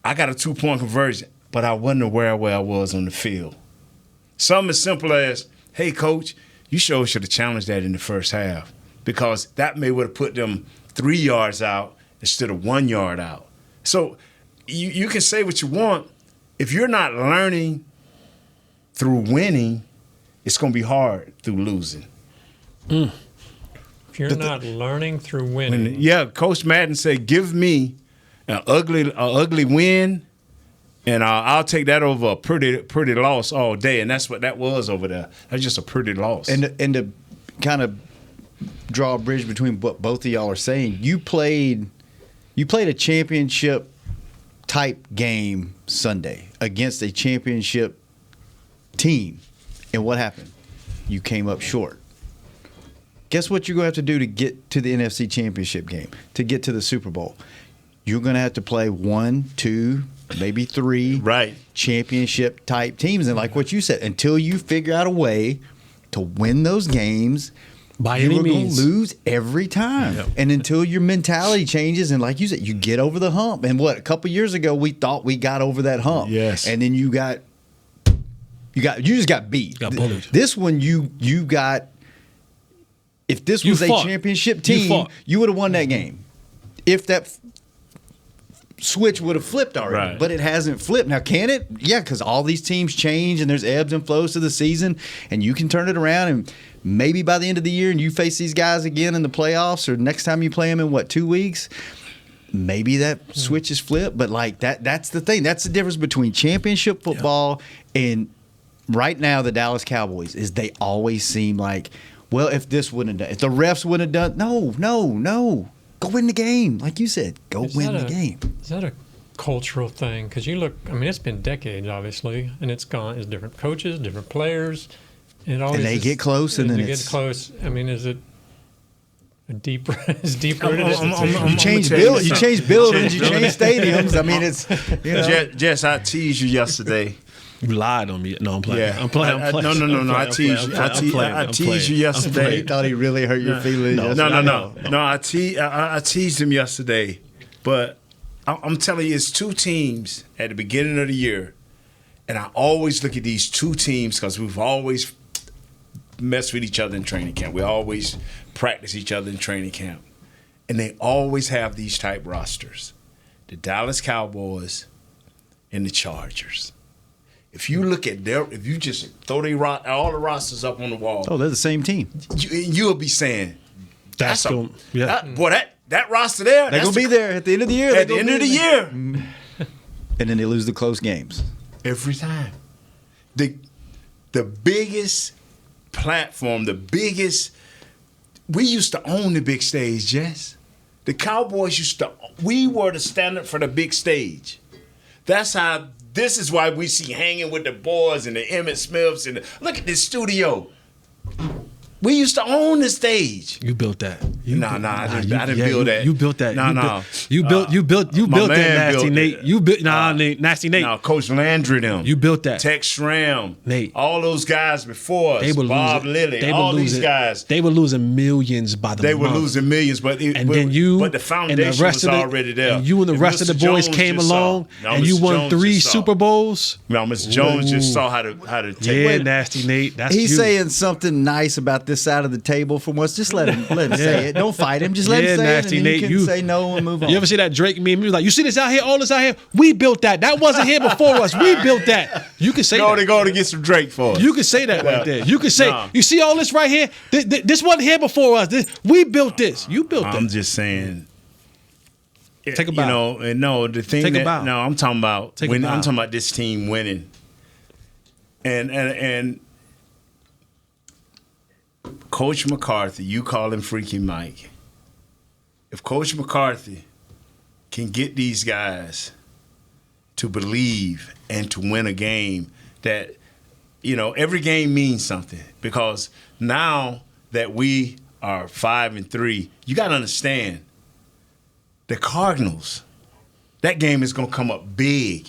Speaker 2: I got a 2-point conversion, but I wasn't aware where I was on the field. Something as simple as, hey, coach, you sure should have challenged that in the first half, because that may would have put them 3 yards out instead of 1 yard out. So you can say what you want. If you're not learning through winning, it's going to be hard through losing.
Speaker 7: Mm. If you're not learning through winning.
Speaker 2: Coach Madden said, give me an ugly win, and I'll take that over a pretty loss all day. And that's what that was over there. That's just a pretty loss.
Speaker 5: And to kind of draw a bridge between what both of y'all are saying, you played a championship type game Sunday against a championship team, and what happened? You came up short. Guess what you're going to have to do to get to the NFC Championship game, to get to the Super Bowl? You're going to have to play 1, 2, maybe 3 championship type teams. And like what you said, until you figure out a way to win those games,
Speaker 6: by any means,
Speaker 5: going to lose every time. Yep. And until your mentality changes, and like you said, you get over the hump. And a couple years ago, we thought we got over that hump.
Speaker 2: Yes.
Speaker 5: And then you just got beat.
Speaker 6: Got bullied.
Speaker 5: This one you got. If this was a championship team, you would have won that game. If that switch would have flipped already. Right. But it hasn't flipped. Now, can it? Yeah, because all these teams change and there's ebbs and flows to the season, and you can turn it around, and maybe by the end of the year and you face these guys again in the playoffs, or next time you play them in, 2 weeks, maybe that switch is flipped. But like that's the thing. That's the difference between championship football and right now the Dallas Cowboys is they always seem like, well, if this wouldn't have done, if the refs wouldn't have done, no. Go win the game. Like you said, win the game.
Speaker 7: Is that a cultural thing? Because you look, it's been decades, obviously, and it's gone. It's different coaches, different players. And they
Speaker 5: get close, and then
Speaker 7: they get close. Is it a deep rooted?
Speaker 5: You change buildings, you change stadiums. It's
Speaker 2: Jess, I teased you yesterday.
Speaker 6: You lied on me. No, I'm playing.
Speaker 2: Yeah.
Speaker 6: I'm playing.
Speaker 2: No. I teased you yesterday.
Speaker 5: He thought he really hurt your feelings.
Speaker 2: No. I teased him yesterday, but I'm telling you, it's two teams at the beginning of the year, and I always look at these two teams because we've always messed with each other in training camp. We always practice each other in training camp, and they always have these type rosters: the Dallas Cowboys and the Chargers. If you look at if you just throw all the rosters up on the wall,
Speaker 5: they're the same team.
Speaker 2: You'll be saying,
Speaker 6: that
Speaker 2: roster there,
Speaker 5: they're gonna be there at the end of the year.
Speaker 2: At the end of the year,
Speaker 5: and then they lose the close games
Speaker 2: every time. The biggest platform, we used to own the big stage, Jess. The Cowboys we were the standard for the big stage. This is why we see Hanging with the Boys and the Emmett Smiths look at this studio. We used to own the stage.
Speaker 6: You built that.
Speaker 2: I didn't build that.
Speaker 6: You built that. You built that, Nasty Nate. You built Nasty Nate.
Speaker 2: No, Coach Landry them.
Speaker 6: You built that.
Speaker 2: Tex Schramm.
Speaker 6: Nate.
Speaker 2: All those guys before us.
Speaker 6: They were
Speaker 2: Bob Lilly. All these guys.
Speaker 6: They were losing millions by the month.
Speaker 2: They were losing millions, but the foundation was already there.
Speaker 6: And you and the rest of the boys came along and you won 3 Super Bowls.
Speaker 2: No, Mr. Jones just saw how to take it.
Speaker 6: Nasty Nate. That's
Speaker 5: He's saying something nice about this side of the table from us. Just let him say it. Don't fight him. Just let him say
Speaker 6: Nasty
Speaker 5: it, and
Speaker 6: Nate,
Speaker 5: he can say no and move on.
Speaker 6: You ever see that Drake meme? He was like, "You see this out here? All this out here? We built that. That wasn't here before us. We built that." You can say that.
Speaker 2: Go to get some Drake for us.
Speaker 6: You can say that right there. You can say, "You see all this right here? This wasn't here before us. We built this. You built that."
Speaker 2: I'm just saying.
Speaker 6: Take a bow.
Speaker 2: The thing
Speaker 6: Take a
Speaker 2: that
Speaker 6: bow.
Speaker 2: no, I'm talking about
Speaker 6: Take a bow.
Speaker 2: I'm talking about this team winning, and Coach McCarthy, you call him Freaky Mike. If Coach McCarthy can get these guys to believe and to win a game, that every game means something, because now that we are 5-3, you got to understand the Cardinals. That game is going to come up big.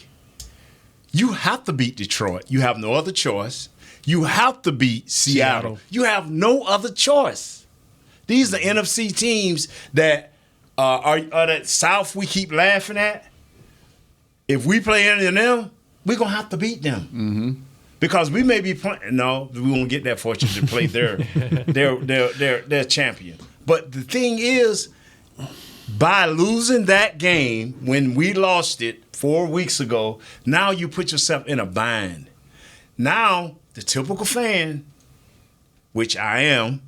Speaker 2: You have to beat Detroit. You have no other choice. You have to beat Seattle. You have no other choice. These are NFC teams that are that South we keep laughing at. If we play any of them, we're going to have to beat them.
Speaker 5: Mm-hmm.
Speaker 2: Because we may be playing. No, we won't get that fortune to play their champion. But the thing is, by losing that game when we lost it 4 weeks ago, now you put yourself in a bind. Now, the typical fan, which I am,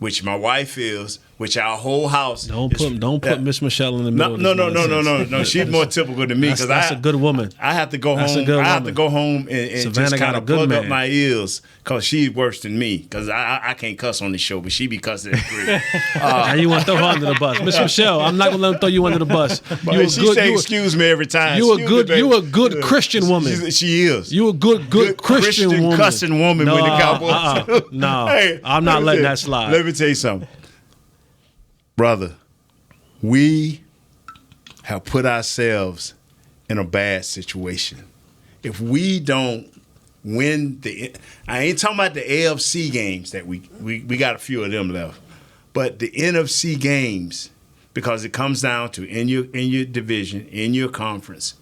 Speaker 2: which my wife is, which our whole house.
Speaker 6: Don't put Miss Michelle in the middle.
Speaker 2: No. She's more typical than me, because
Speaker 6: that's a good woman.
Speaker 2: I have to go home. I have to go home and just kind of plug up my ears, because she's worse than me. Because I can't cuss on the show, but she be cussing at 3.
Speaker 6: Now you want to throw her under the bus, Miss Michelle? I'm not gonna let her throw you under the bus.
Speaker 2: She say excuse me every time.
Speaker 6: You a good Christian woman.
Speaker 2: She is.
Speaker 6: You a good Christian woman.
Speaker 2: Cussing woman when the Cowboys.
Speaker 6: No,
Speaker 2: hey,
Speaker 6: I'm not letting that slide.
Speaker 2: Let me tell you something. Brother, we have put ourselves in a bad situation. If we don't win I ain't talking about the AFC games that we got a few of them left, but the NFC games, because it comes down to in your division, in your conference,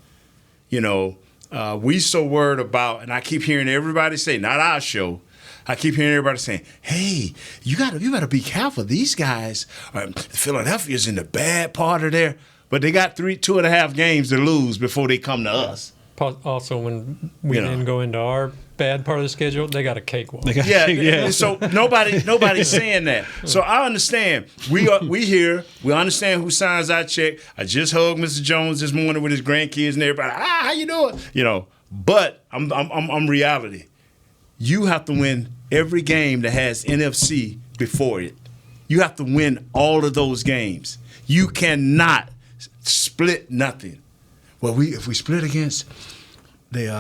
Speaker 2: we so worried about, and I keep hearing everybody say, not our show, I keep hearing everybody saying, "Hey, you better be careful. These guys, Philadelphia's in the bad part of there, but they got 2.5 games to lose before they come to us."
Speaker 7: Also, when we didn't go into our bad part of the schedule, they got a cakewalk.
Speaker 2: Yeah. So nobody's saying that. So I understand. We here. We understand who signs our check. I just hugged Mr. Jones this morning with his grandkids and everybody. How you doing? But I'm reality. You have to win every game that has NFC before it. You have to win all of those games. You cannot split nothing. Well, if we split against the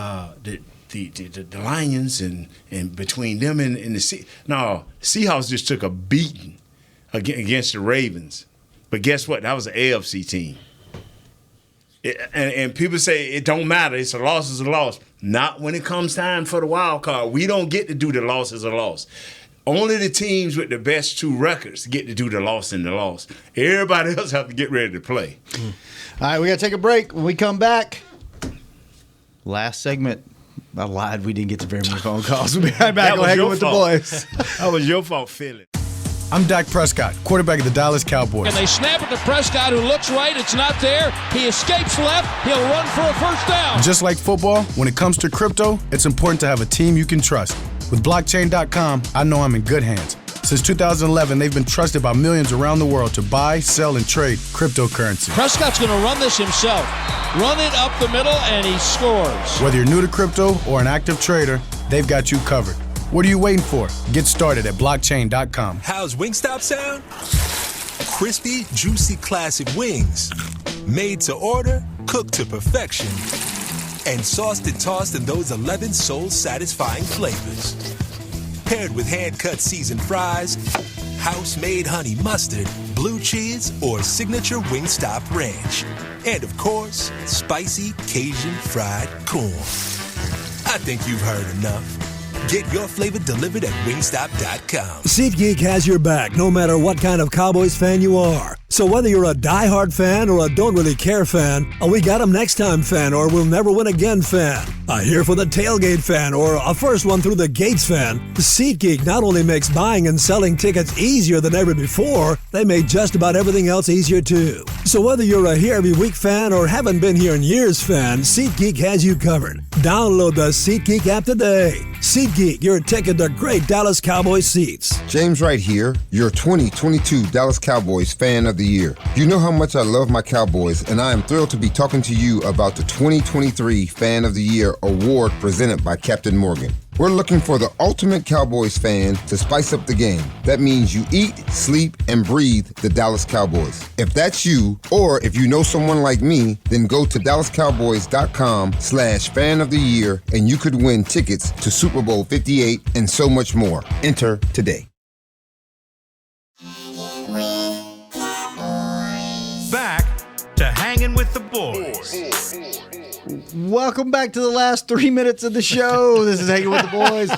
Speaker 2: Lions and between them and the Seahawks just took a beating against the Ravens. But guess what? That was an AFC team. And people say it don't matter. It's a loss is a loss. Not when it comes time for the wild card. We don't get to do the loss as a loss. Only the teams with the best 2 records get to do the loss and the loss. Everybody else have to get ready to play.
Speaker 5: All right, we got to take a break. When we come back, last segment. I lied. We didn't get to very many phone calls. We'll be right back. We'll hang with the boys.
Speaker 2: That was your fault, Philly.
Speaker 14: I'm Dak Prescott, quarterback of the Dallas Cowboys.
Speaker 4: And they snap it to Prescott, who looks right. It's not there. He escapes left. He'll run for a first down.
Speaker 14: Just like football, when it comes to crypto, it's important to have a team you can trust. With blockchain.com, I know I'm in good hands. Since 2011, they've been trusted by millions around the world to buy, sell, and trade cryptocurrency.
Speaker 4: Prescott's going to run this himself. Run it up the middle, and he scores.
Speaker 14: Whether you're new to crypto or an active trader, they've got you covered. What are you waiting for? Get started at blockchain.com.
Speaker 12: How's Wingstop sound? Crispy, juicy, classic wings. Made to order, cooked to perfection. And sauced and tossed in those 11 soul-satisfying flavors. Paired with hand-cut seasoned fries, house-made honey mustard, blue cheese, or signature Wingstop ranch. And, of course, spicy Cajun fried corn. I think you've heard enough. Get your flavor delivered at wingstop.com.
Speaker 11: SeatGeek has your back no matter what kind of Cowboys fan you are. So whether you're a diehard fan or a don't really care fan, a we got 'em next time fan or we'll never win again fan, a here for the tailgate fan or a first one through the gates fan, SeatGeek not only makes buying and selling tickets easier than ever before, they make just about everything else easier too. So whether you're a here every week fan or haven't been here in years fan, SeatGeek has you covered. Download the SeatGeek app today. SeatGeek, your ticket to great Dallas Cowboys seats.
Speaker 15: James Wright here, your 2022 Dallas Cowboys Fan of the Year. You know how much I love my Cowboys, and I am thrilled to be talking to you about the 2023 Fan of the Year award presented by Captain Morgan. We're looking for the ultimate Cowboys fan to spice up the game. That means you eat, sleep, and breathe the Dallas Cowboys. If that's you, or if you know someone like me, then go to DallasCowboys.com/fan of the year, and you could win tickets to Super Bowl 58 and so much more. Enter today.
Speaker 1: Back to Hangin' with the Boys.
Speaker 5: Welcome back to the last 3 minutes of the show. This is Hanging with the Boys.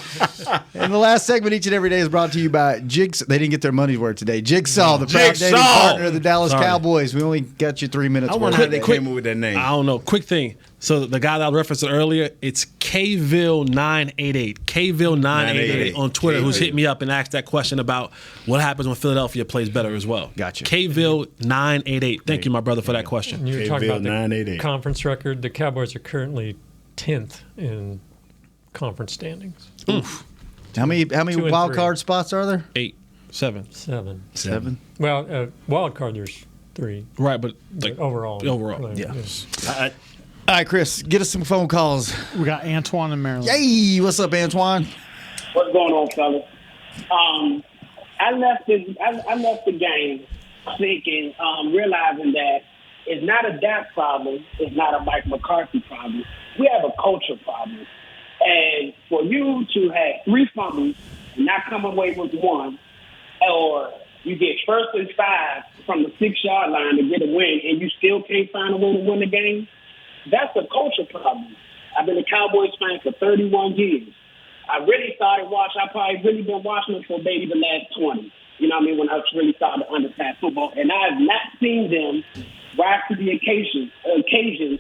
Speaker 5: And the last segment each and every day is brought to you by Jigsaw. They didn't get their money's worth today. Jigsaw, the proud dating partner of the Dallas Cowboys. We only got you 3 minutes.
Speaker 2: I wonder how they came up with that name.
Speaker 6: I don't know. Quick thing. So the guy that I referenced earlier, it's Kville988. Kville988 on Twitter, who's hit me up and asked that question about what happens when Philadelphia plays better as well.
Speaker 5: Gotcha.
Speaker 6: Kville988. Thank you, my brother, for that question.
Speaker 7: You were talking about the conference record. The Cowboys are currently 10th in conference standings.
Speaker 5: Oof. How many wild card spots are there?
Speaker 6: 7.
Speaker 7: Well, wild card there's 3.
Speaker 6: Right, but like
Speaker 7: overall.
Speaker 5: Yeah. All right, Chris, get us some phone calls.
Speaker 8: We got Antoine in Maryland.
Speaker 5: Hey, what's up, Antoine?
Speaker 13: What's going on, fellas? I left the game thinking, realizing that it's not a Dak problem, it's not a Mike McCarthy problem. We have a culture problem. And for you to have 3 fumbles and not come away with 1, or you get 1st and 5 from the 6-yard line to get a win, and you still can't find a way to win the game, that's a culture problem. I've been a Cowboys fan for 31 years. I really started watching. I probably really been watching them for maybe the last 20. You know what I mean? When I really started to understand football. And I have not seen them rise to the occasion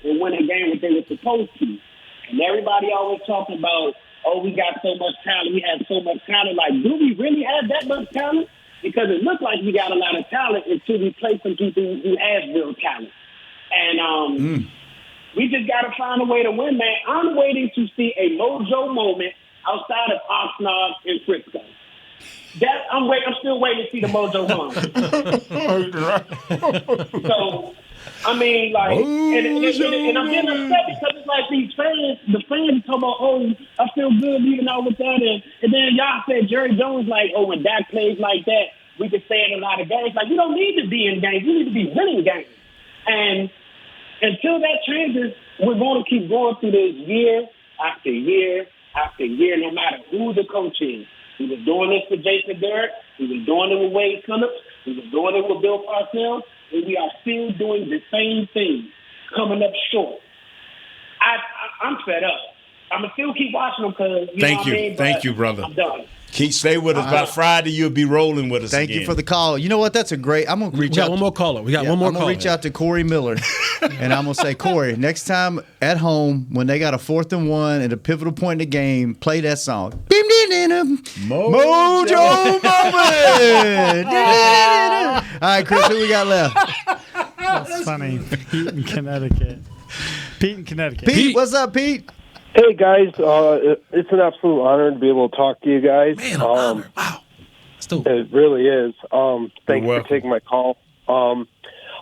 Speaker 13: and win a game what they were supposed to. And everybody always talking about, oh, we got so much talent. We have so much talent. Like, do we really have that much talent? Because it looks like we got a lot of talent until we play some people who have real talent. And we just got to find a way to win, man. I'm waiting to see a mojo moment outside of Oxnard and Frisco. I'm still waiting to see the mojo moment. So, I mean, like, and I'm getting upset because it's like the fans talk about, oh, I feel good leaving out with that. And then y'all said Jerry Jones, like, oh, when Dak plays like that, we can stay in a lot of games. Like, we don't need to be in games. We need to be winning games. And until that changes, we're going to keep going through this year after year after year, no matter who the coach is. He was doing this with Jason Garrett. He was doing it with Wade Phillips. He was doing it with Bill Parcells. And we are still doing the same thing, coming up short. I'm fed up.
Speaker 9: I'm gonna still keep watching them because
Speaker 2: Thank
Speaker 9: know
Speaker 2: you.
Speaker 9: what I mean?
Speaker 2: Thank
Speaker 9: But
Speaker 2: you, brother.
Speaker 9: I'm done.
Speaker 2: Stay with us. By Friday, you'll be rolling with us.
Speaker 5: Thank
Speaker 2: again.
Speaker 5: you for the call. You know what? That's a great. I'm gonna reach
Speaker 6: We got
Speaker 5: out.
Speaker 6: one more caller. We got one more
Speaker 5: I'm gonna
Speaker 6: caller.
Speaker 5: reach out to Corey Miller, and I'm gonna say, Corey, next time at home when they got a 4th and 1 at a pivotal point in the game, play that song. Mojo moment. All right, Chris, who we got left?
Speaker 8: That's funny. Pete in Connecticut.
Speaker 5: Pete, what's up, Pete?
Speaker 16: Hey guys, it's an absolute honor to be able to talk to you guys.
Speaker 6: Man, honor. Wow.
Speaker 16: It really is. Thanks for taking my call.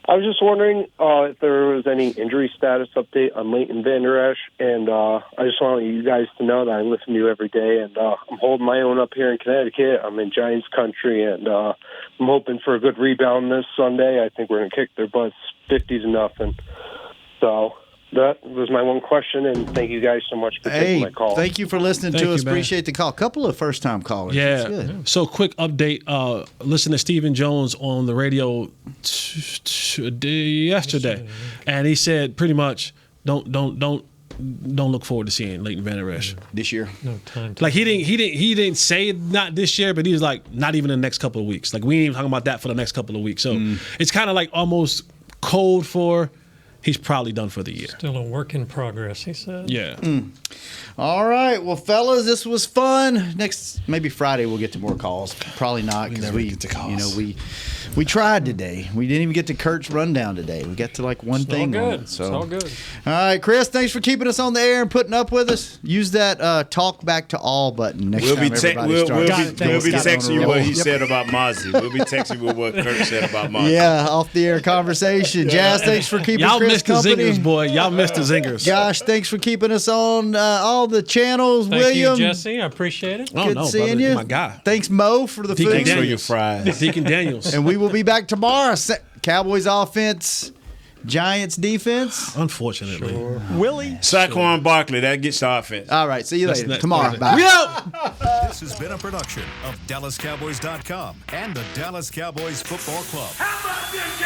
Speaker 16: I was just wondering if there was any injury status update on Leighton Vander Esch, and I just want you guys to know that I listen to you every day, and I'm holding my own up here in Connecticut. I'm in Giants country, and I'm hoping for a good rebound this Sunday. I think we're going to kick their butts 50-0. So that was my one question, and thank you guys so much for taking my call.
Speaker 5: Thank you for listening
Speaker 6: Thank
Speaker 5: to
Speaker 6: you,
Speaker 5: us.
Speaker 6: man.
Speaker 5: Appreciate the call. A couple of first-time callers. That's
Speaker 6: Yeah.
Speaker 5: good.
Speaker 6: So quick update. Listen to Stephen Jones on the radio yesterday, and he said pretty much don't look forward to seeing Leighton Vander Esch
Speaker 5: this year.
Speaker 7: No time.
Speaker 6: Like he didn't say not this year, but he was like not even in the next couple of weeks. Like we ain't even talking about that for the next couple of weeks. So it's kind of like almost cold for. He's probably done for the year.
Speaker 7: Still a work in progress, he said.
Speaker 6: Yeah.
Speaker 5: All right. Well, fellas, this was fun. Maybe Friday we'll get to more calls. Probably not because we get to calls. You know, we tried today. We didn't even get to Kurt's rundown today. We got to like one thing.
Speaker 7: All
Speaker 5: on
Speaker 7: good.
Speaker 5: it, so.
Speaker 7: It's all good.
Speaker 5: All right, Chris. Thanks for keeping us on the air and putting up with us. Use that talk back to all button next
Speaker 2: We'll
Speaker 5: time.
Speaker 2: be
Speaker 5: Everybody starts.
Speaker 2: we'll be texting you what he said about Mozzie. We'll be texting you what Kurt said about Mozzie.
Speaker 5: Yeah, off the air conversation. Jazz, thanks for keeping
Speaker 6: Y'all
Speaker 5: Chris
Speaker 6: missed the
Speaker 5: company.
Speaker 6: zingers, boy. Y'all missed the zingers.
Speaker 5: Josh, thanks for keeping us on all the channels.
Speaker 7: Thank
Speaker 5: William,
Speaker 7: you, Jesse. I appreciate it.
Speaker 6: Oh,
Speaker 5: good
Speaker 6: no,
Speaker 5: seeing
Speaker 6: brother.
Speaker 5: you.
Speaker 6: My guy.
Speaker 5: Thanks, Mo, for the
Speaker 6: Deacon
Speaker 5: food.
Speaker 2: Thanks for
Speaker 6: Daniels.
Speaker 2: your fries.
Speaker 6: Deacon Daniels.
Speaker 5: And we will be back tomorrow. Cowboys offense, Giants defense.
Speaker 6: Unfortunately.
Speaker 8: Willie.
Speaker 2: Saquon Barkley, that gets the offense.
Speaker 5: All right, see you
Speaker 6: That's
Speaker 5: later.
Speaker 6: next
Speaker 5: Tomorrow.
Speaker 6: Thursday.
Speaker 5: Bye.
Speaker 6: We out.
Speaker 1: This has been a production of DallasCowboys.com and the Dallas Cowboys Football Club.
Speaker 3: How about this,